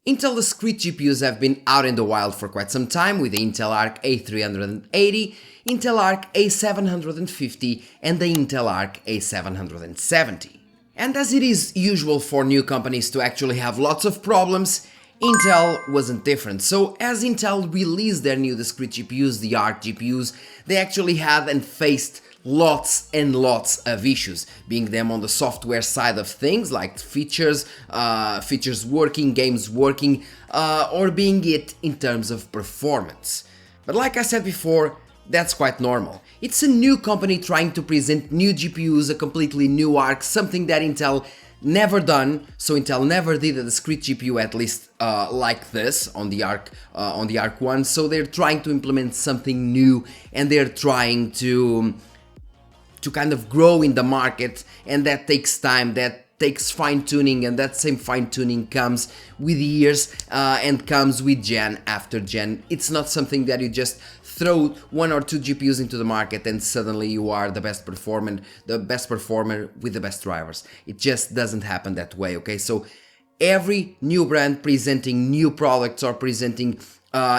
Intel discrete GPUs have been out in the wild for quite some time with the Intel Arc A380, Intel Arc A750 and the Intel Arc A770. And as it is usual for new companies to actually have lots of problems, Intel wasn't different. So as Intel released their new discrete GPUs, the Arc GPUs, they actually had and faced lots and lots of issues, being them on the software side of things like features working, games working, or being it in terms of performance. But like I said before, that's quite normal. It's a new company trying to present new GPUs, a completely new Arc, something that Intel never done. So Intel never did a discrete GPU, at least like this on the Arc 1. So they're trying to implement something new, and they're trying to kind of grow in the market, and that takes time, that takes fine-tuning, and that same fine-tuning comes with years and comes with gen after gen. It's not something that you just throw one or two GPUs into the market and suddenly you are the best performer with the best drivers. It just doesn't happen that way, okay? So every new brand presenting new products or presenting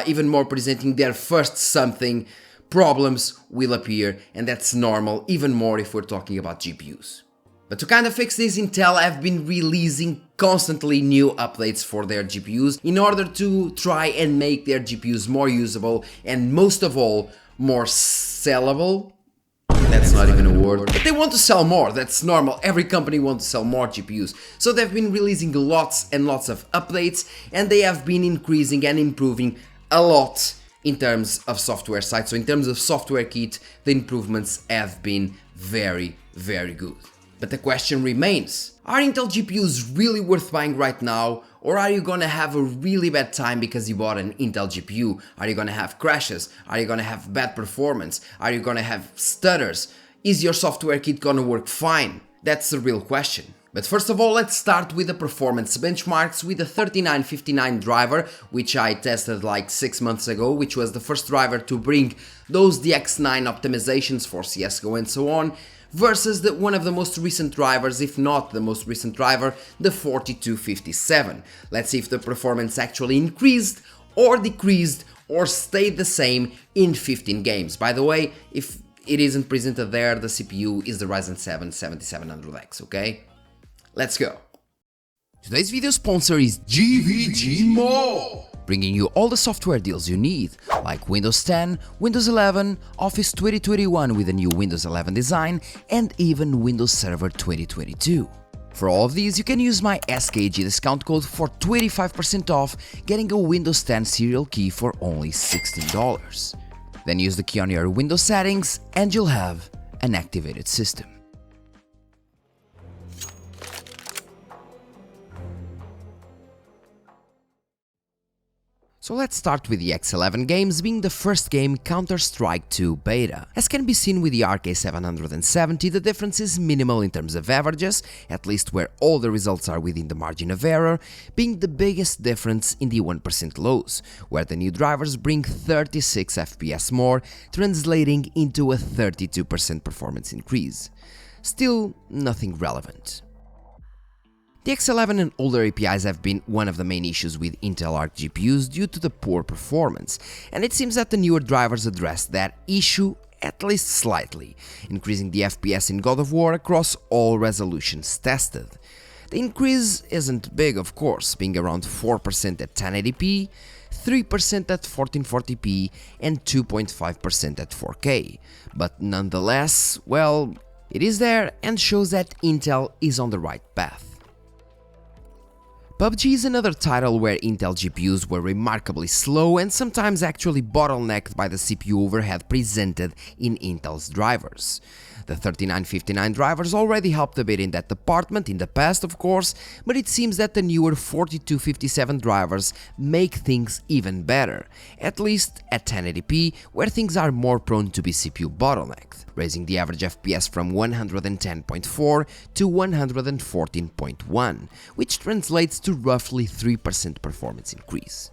even more presenting their first something, problems will appear, and that's normal, even more if we're talking about GPUs. But to kind of fix this, Intel have been releasing constantly new updates for their GPUs in order to try and make their GPUs more usable and most of all, more sellable. That's not even a word. But they want to sell more, that's normal, every company wants to sell more GPUs. So they've been releasing lots and lots of updates, and they have been increasing and improving a lot in terms of software side. So in terms of software kit, the improvements have been very, very good. But the question remains, are Intel GPUs really worth buying right now, or are you gonna have a really bad time because you bought an Intel GPU? Are you gonna have crashes? Are you gonna have bad performance? Are you gonna have stutters? Is your software kit gonna work fine? That's the real question. But first of all, let's start with the performance benchmarks with the 3959 driver, which I tested like 6 months ago, which was the first driver to bring those DX9 optimizations for CSGO and so on, versus one of the most recent drivers, if not the most recent driver, the 4257. Let's see if the performance actually increased or decreased or stayed the same in 15 games. By the way, if it isn't presented there, the CPU is the Ryzen 7 7700X, okay? Let's go. Today's video sponsor is GVG Mall, bringing you all the software deals you need, like Windows 10, Windows 11, Office 2021 with a new Windows 11 design, and even Windows Server 2022. For all of these, you can use my SKG discount code for 25% off, getting a Windows 10 serial key for only $16. Then use the key on your Windows settings and you'll have an activated system. So let's start with the X11 games, being the first game Counter-Strike 2 beta. As can be seen with the Arc A770, the difference is minimal in terms of averages, at least where all the results are within the margin of error, being the biggest difference in the 1% lows, where the new drivers bring 36 FPS more, translating into a 32% performance increase. Still, nothing relevant. The X11 and older APIs have been one of the main issues with Intel Arc GPUs due to the poor performance, and it seems that the newer drivers address that issue at least slightly, increasing the FPS in God of War across all resolutions tested. The increase isn't big, of course, being around 4% at 1080p, 3% at 1440p, and 2.5% at 4K, but nonetheless, well, it is there and shows that Intel is on the right path. PUBG is another title where Intel GPUs were remarkably slow and sometimes actually bottlenecked by the CPU overhead presented in Intel's drivers. The 3959 drivers already helped a bit in that department in the past, of course, but it seems that the newer 4257 drivers make things even better, at least at 1080p, where things are more prone to be CPU bottlenecked, raising the average FPS from 110.4 to 114.1, which translates to roughly 3% performance increase.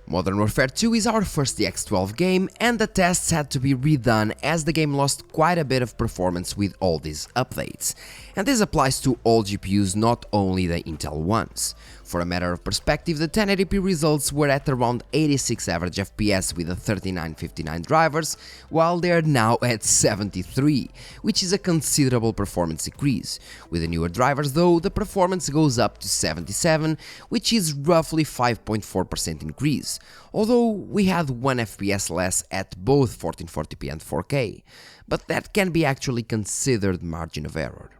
Modern Warfare 2 is our first DX12 game, and the tests had to be redone as the game lost quite a bit of performance with all these updates. And this applies to all GPUs, not only the Intel ones. For a matter of perspective, the 1080p results were at around 86 average FPS with the 3959 drivers, while they are now at 73, which is a considerable performance increase. With the newer drivers though, the performance goes up to 77, which is roughly 5.4% increase, although we had 1 FPS less at both 1440p and 4K, but that can be actually considered margin of error.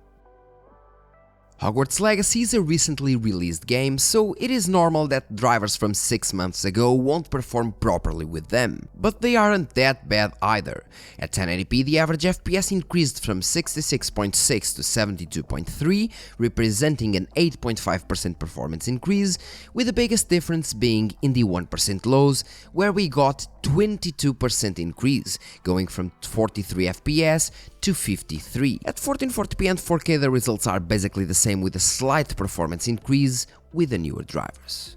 Hogwarts Legacy is a recently released game, so it is normal that drivers from 6 months ago won't perform properly with them, but they aren't that bad either. At 1080p, the average FPS increased from 66.6 to 72.3, representing an 8.5% performance increase, with the biggest difference being in the 1% lows, where we got 22% increase, going from 43 FPS to 53. At 1440p and 4K, the results are basically the same, with a slight performance increase with the newer drivers.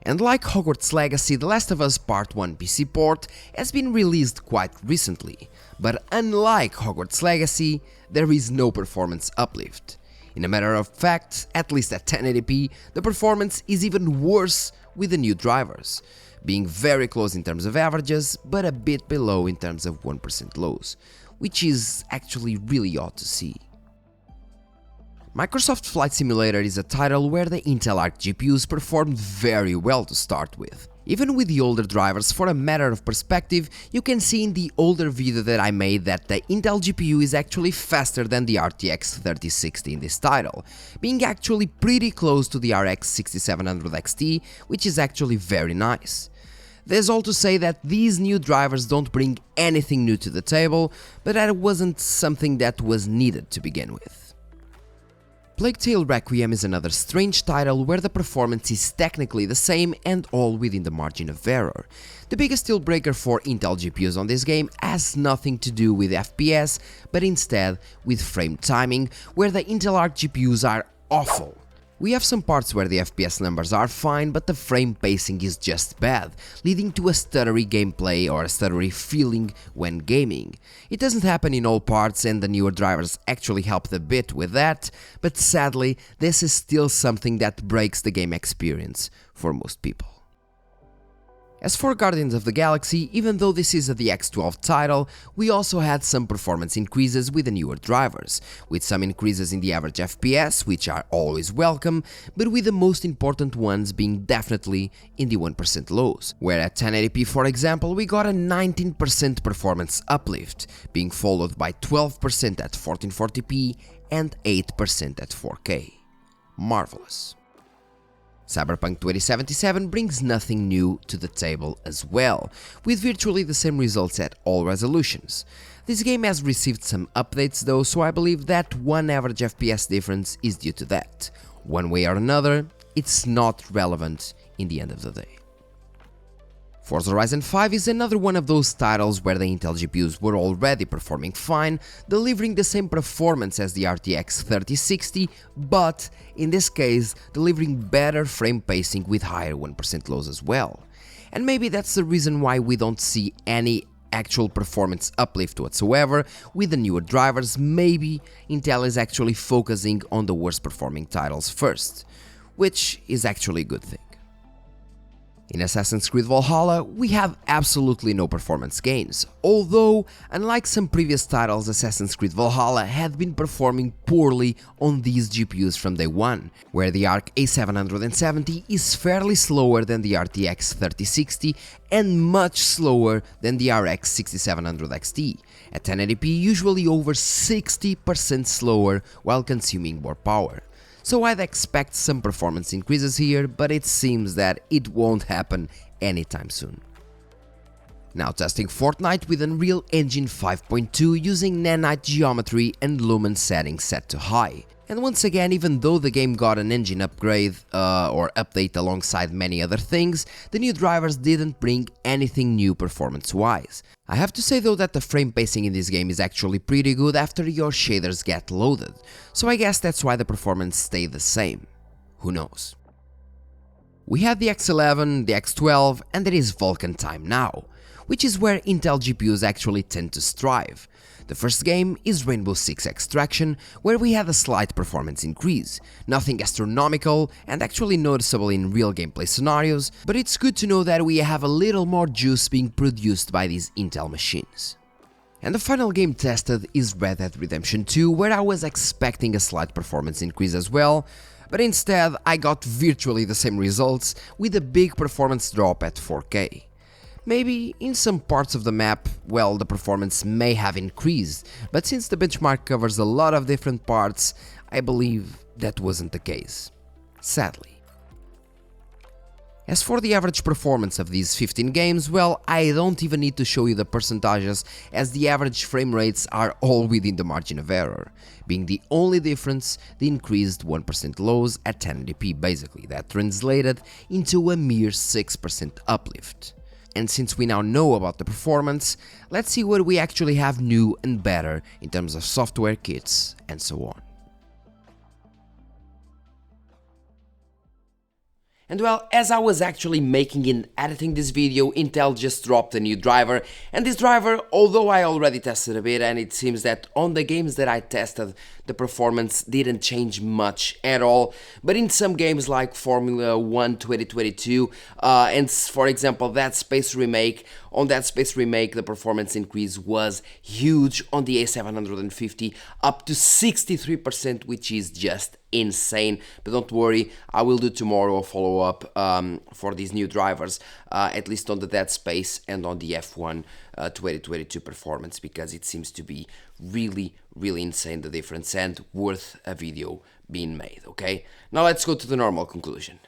And like Hogwarts Legacy, The Last of Us Part 1 PC port has been released quite recently, but unlike Hogwarts Legacy, there is no performance uplift. In a matter of fact, at least at 1080p, the performance is even worse with the new drivers, being very close in terms of averages, but a bit below in terms of 1% lows, which is actually really odd to see. Microsoft Flight Simulator is a title where the Intel Arc GPUs performed very well to start with. Even with the older drivers, for a matter of perspective, you can see in the older video that I made that the Intel GPU is actually faster than the RTX 3060 in this title, being actually pretty close to the RX 6700 XT, which is actually very nice. There's all to say that these new drivers don't bring anything new to the table, but that wasn't something that was needed to begin with. Plague Tale Requiem is another strange title where the performance is technically the same and all within the margin of error. The biggest deal breaker for Intel GPUs on this game has nothing to do with FPS, but instead with frame timing, where the Intel Arc GPUs are awful. We have some parts where the FPS numbers are fine, but the frame pacing is just bad, leading to a stuttery gameplay or a stuttery feeling when gaming. It doesn't happen in all parts, and the newer drivers actually help a bit with that, but sadly, this is still something that breaks the game experience for most people. As for Guardians of the Galaxy, even though this is a DX12 title, we also had some performance increases with the newer drivers, with some increases in the average FPS, which are always welcome, but with the most important ones being definitely in the 1% lows, where at 1080p for example we got a 19% performance uplift, being followed by 12% at 1440p and 8% at 4K. Marvelous. Cyberpunk 2077 brings nothing new to the table as well, with virtually the same results at all resolutions. This game has received some updates though, so I believe that one average FPS difference is due to that. One way or another, it's not relevant in the end of the day. Forza Horizon 5 is another one of those titles where the Intel GPUs were already performing fine, delivering the same performance as the RTX 3060, but in this case delivering better frame pacing with higher 1% lows as well. And maybe that's the reason why we don't see any actual performance uplift whatsoever with the newer drivers. Maybe Intel is actually focusing on the worst performing titles first, which is actually a good thing. In Assassin's Creed Valhalla, we have absolutely no performance gains, although, unlike some previous titles, Assassin's Creed Valhalla had been performing poorly on these GPUs from day one, where the ARC A770 is fairly slower than the RTX 3060 and much slower than the RX 6700 XT, at 1080p usually over 60% slower while consuming more power. So I'd expect some performance increases here, but it seems that it won't happen anytime soon. Now testing Fortnite with Unreal Engine 5.2 using nanite geometry and lumen settings set to high. And once again, even though the game got an engine upgrade or update alongside many other things, the new drivers didn't bring anything new performance-wise. I have to say though that the frame pacing in this game is actually pretty good after your shaders get loaded, so I guess that's why the performance stayed the same. Who knows? We had the X11, the X12, and there is Vulkan time now. which is where Intel GPUs actually tend to strive. The first game is Rainbow Six Extraction, where we had a slight performance increase, nothing astronomical and actually noticeable in real gameplay scenarios, but it's good to know that we have a little more juice being produced by these Intel machines. And the final game tested is Red Dead Redemption 2, where I was expecting a slight performance increase as well, but instead I got virtually the same results with a big performance drop at 4K. Maybe in some parts of the map, well, the performance may have increased, but since the benchmark covers a lot of different parts, I believe that wasn't the case, sadly. As for the average performance of these 15 games, well, I don't even need to show you the percentages, as the average frame rates are all within the margin of error, being the only difference the increased 1% lows at 1080p basically, that translated into a mere 6% uplift. And since we now know about the performance, let's see what we actually have new and better in terms of software kits and so on. And well, as I was actually making and editing this video, Intel just dropped a new driver, and this driver, although I already tested a bit, and it seems that on the games that I tested, the performance didn't change much at all, but in some games like Formula 1 2022, and for example Dead Space Remake, on Dead Space Remake the performance increase was huge on the A750, up to 63%, which is just insane. But don't worry, I will do tomorrow a follow-up for these new drivers, at least on the Dead Space and on the F1 2022 performance, because it seems to be really insane, the difference, and worth a video being made. Okay, now let's go to the normal conclusion.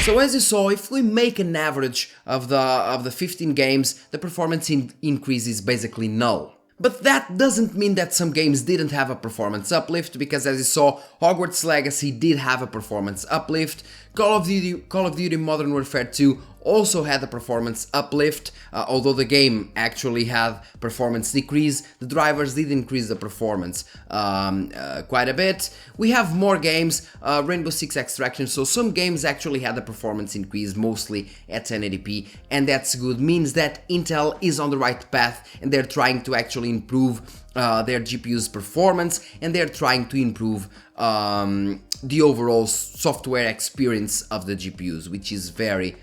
So as you saw, if we make an average of the 15 games, the performance increase is basically null. But that doesn't mean that some games didn't have a performance uplift, because as you saw, Hogwarts Legacy did have a performance uplift, Call of Duty Modern Warfare 2 also had a performance uplift, although the game actually had performance decrease, the drivers did increase the performance quite a bit. We have more games, Rainbow Six Extraction, so some games actually had a performance increase, mostly at 1080p, and that's good, means that Intel is on the right path and they're trying to actually improve their GPU's performance, and they're trying to improve the overall software experience of the GPUs, which is very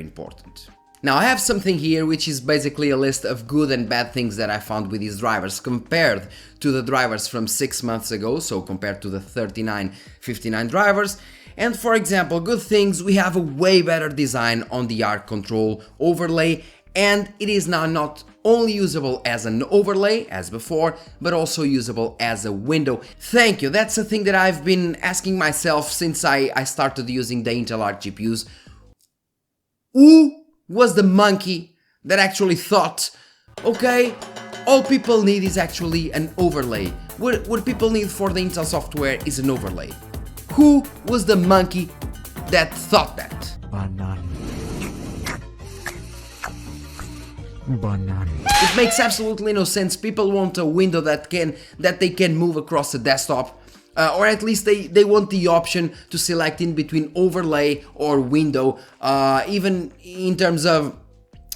important. Now I have something here which is basically a list of good and bad things that I found with these drivers compared to the drivers from 6 months ago, so compared to the 3959 drivers. And for example, good things, we have a way better design on the ARC control overlay, and it is now not only usable as an overlay as before, but also usable as a window. Thank you, that's a thing that I've been asking myself since I started using the Intel Arc GPUs. Who was the monkey that actually thought, okay, all people need is actually an overlay. What people need for the Intel software is an overlay. Who was the monkey that thought that? Banana. It makes absolutely no sense. People want a window that they can move across the desktop, or at least they want the option to select in between overlay or window, even in terms of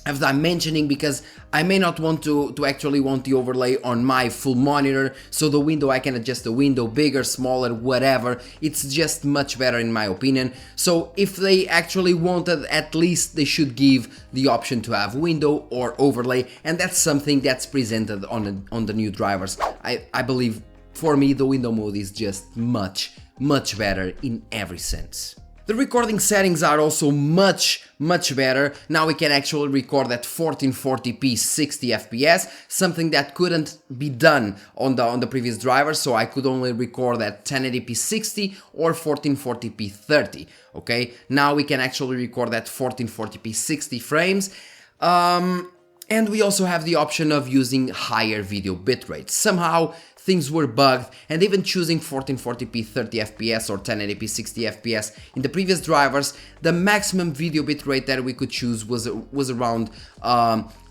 dimensioning, because I may not want to actually want the overlay on my full monitor, so the window, I can adjust the window bigger, smaller, whatever. It's just much better in my opinion. So if they actually wanted, at least they should give the option to have window or overlay, and that's something that's presented on the new drivers. I believe, for me, the window mode is just much better in every sense. The recording settings are also much better. Now we can actually record at 1440p 60 fps, something that couldn't be done on the previous driver, so I could only record at 1080p 60 or 1440p 30, okay? Now we can actually record at 1440p 60 frames, and we also have the option of using higher video bitrate. Somehow things were bugged, and even choosing 1440p 30 fps or 1080p 60 fps in the previous drivers, the maximum video bitrate that we could choose was around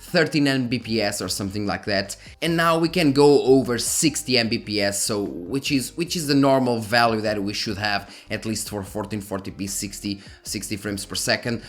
13 Mbps or something like that, and now we can go over 60 Mbps, so which is the normal value that we should have, at least for 1440p 60 frames per second.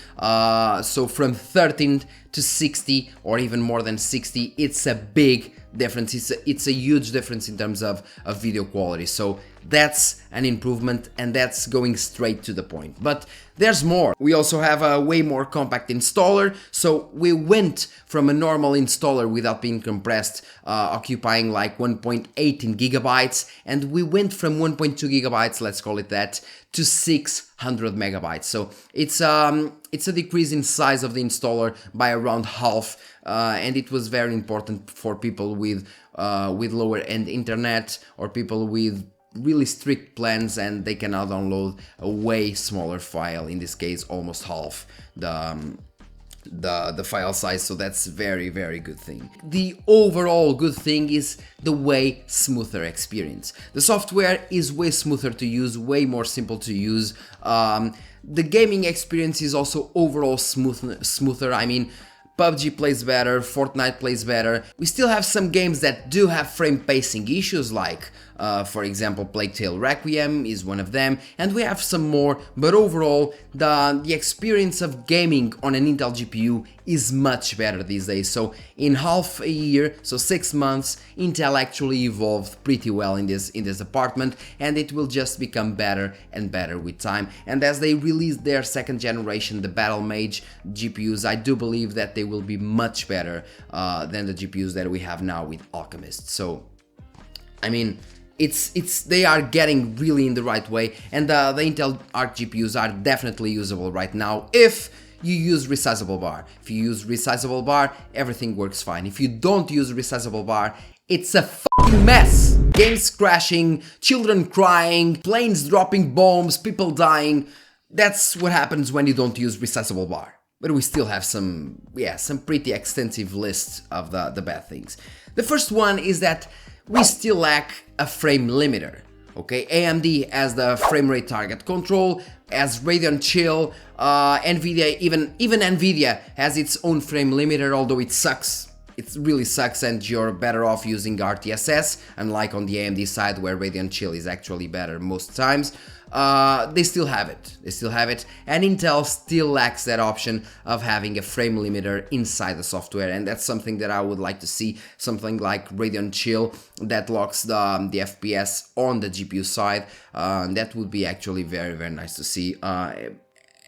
So from 13 to 60 or even more than 60, it's a big difference. It's a huge difference in terms of video quality, so that's an improvement, and that's going straight to the point. But there's more. We also have a way more compact installer, so we went from a normal installer without being compressed, occupying like 1.18 gigabytes, and we went from 1.2 gigabytes, let's call it that, to 600 megabytes. So it's a decrease in size of the installer by around half, and it was very important for people with lower end internet or people with really strict plans, and they can now download a way smaller file, in this case almost half the file size, so that's very good thing. The overall good thing is the way smoother experience. The software is way smoother to use, way more simple to use. The gaming experience is also overall smoother. I mean, PUBG plays better, Fortnite plays better. We still have some games that do have frame pacing issues, like for example Plague Tale Requiem is one of them, and we have some more, but overall the experience of gaming on an Intel GPU is much better these days. So in half a year, so 6 months, Intel actually evolved pretty well in this department, and it will just become better and better with time. And as they release their second generation, the Battle Mage GPUs, I do believe that they will be much better than the GPUs that we have now with Alchemist. So I mean, they are getting really in the right way, and the Intel Arc GPUs are definitely usable right now if you use resizable bar. If you use resizable bar, everything works fine. If you don't use resizable bar, it's a fucking mess. Games crashing, children crying, planes dropping bombs, people dying. That's what happens when you don't use resizable bar. But we still have some pretty extensive lists of the bad things. The first one is that we still lack a frame limiter. Okay, AMD has the frame rate target control, as Radeon Chill, Nvidia, even Nvidia has its own frame limiter, although it sucks. It really sucks, and you're better off using RTSS, unlike on the AMD side where Radeon Chill is actually better most times. They still have it, and Intel still lacks that option of having a frame limiter inside the software, and that's something that I would like to see, something like Radeon Chill that locks the FPS on the GPU side. That would be actually very nice to see.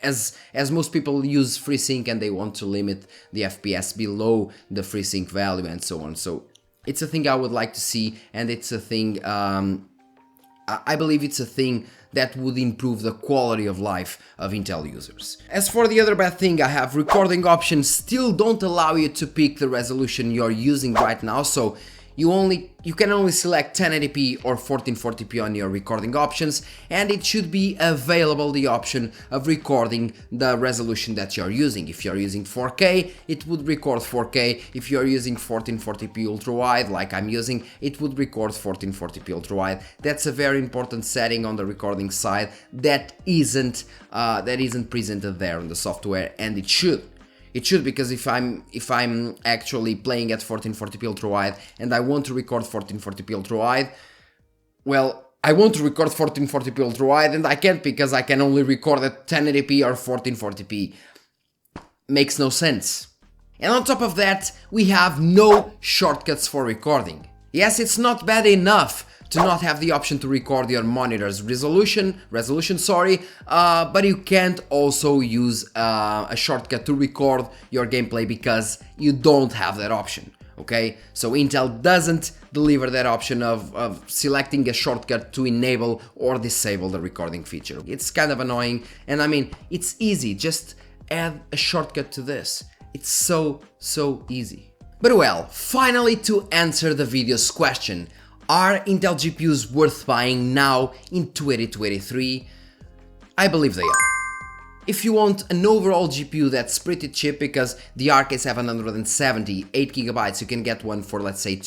As most people use FreeSync and they want to limit the FPS below the FreeSync value and so on. So it's a thing I would like to see, and it's a thing, I believe it's a thing that would improve the quality of life of Intel users. As for the other bad thing I have, recording options still don't allow you to pick the resolution you're using right now, so you can only select 1080p or 1440p on your recording options, and it should be available the option of recording the resolution that you're using. If you're using 4K, it would record 4K. If you're using 1440p ultra wide like I'm using, it would record 1440p ultra wide. That's a very important setting on the recording side that isn't presented there on the software, and it should. It should, because if I'm actually playing at 1440p ultra wide and I want to record 1440p ultra wide, well, I want to record 1440p ultra wide and I can't, because I can only record at 1080p or 1440p. Makes no sense. And on top of that, we have no shortcuts for recording. Yes, it's not bad enough to not have the option to record your monitor's resolution, but you can't also use a shortcut to record your gameplay because you don't have that option, okay? So Intel doesn't deliver that option of selecting a shortcut to enable or disable the recording feature. It's kind of annoying, and I mean, it's easy, just add a shortcut to this. It's so easy. But well, finally, to answer the video's question, are Intel GPUs worth buying now in 2023? I believe they are. If you want an overall GPU that's pretty cheap, because the Arc A770, 8GB, you can get one for, let's say,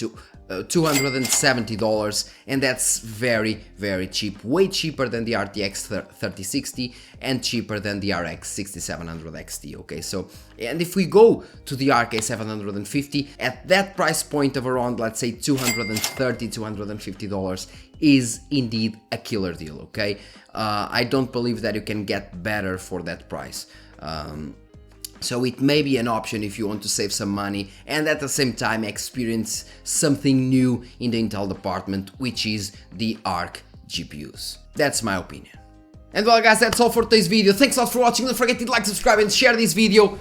$270, and that's very cheap, way cheaper than the RTX 3060 and cheaper than the RX 6700 XT. Okay, so, and if we go to the ARC A750 at that price point of around, let's say $250 is indeed a killer deal. Okay, I don't believe that you can get better for that price. So it may be an option if you want to save some money and at the same time experience something new in the Intel department, which is the ARC GPUs. That's my opinion. And well guys, that's all for today's video. Thanks a lot for watching. Don't forget to like, subscribe and share this video.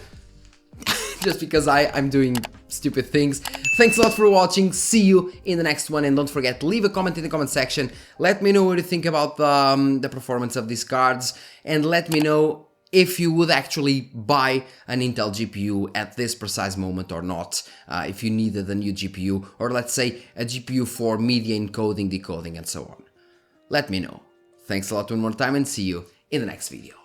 Just because I'm doing stupid things. Thanks a lot for watching. See you in the next one, and don't forget, leave a comment in the comment section. Let me know what you think about the performance of these cards, and let me know if you would actually buy an Intel GPU at this precise moment or not, if you needed a new GPU, or let's say a GPU for media encoding, decoding and so on. Let me know. Thanks a lot one more time, and see you in the next video.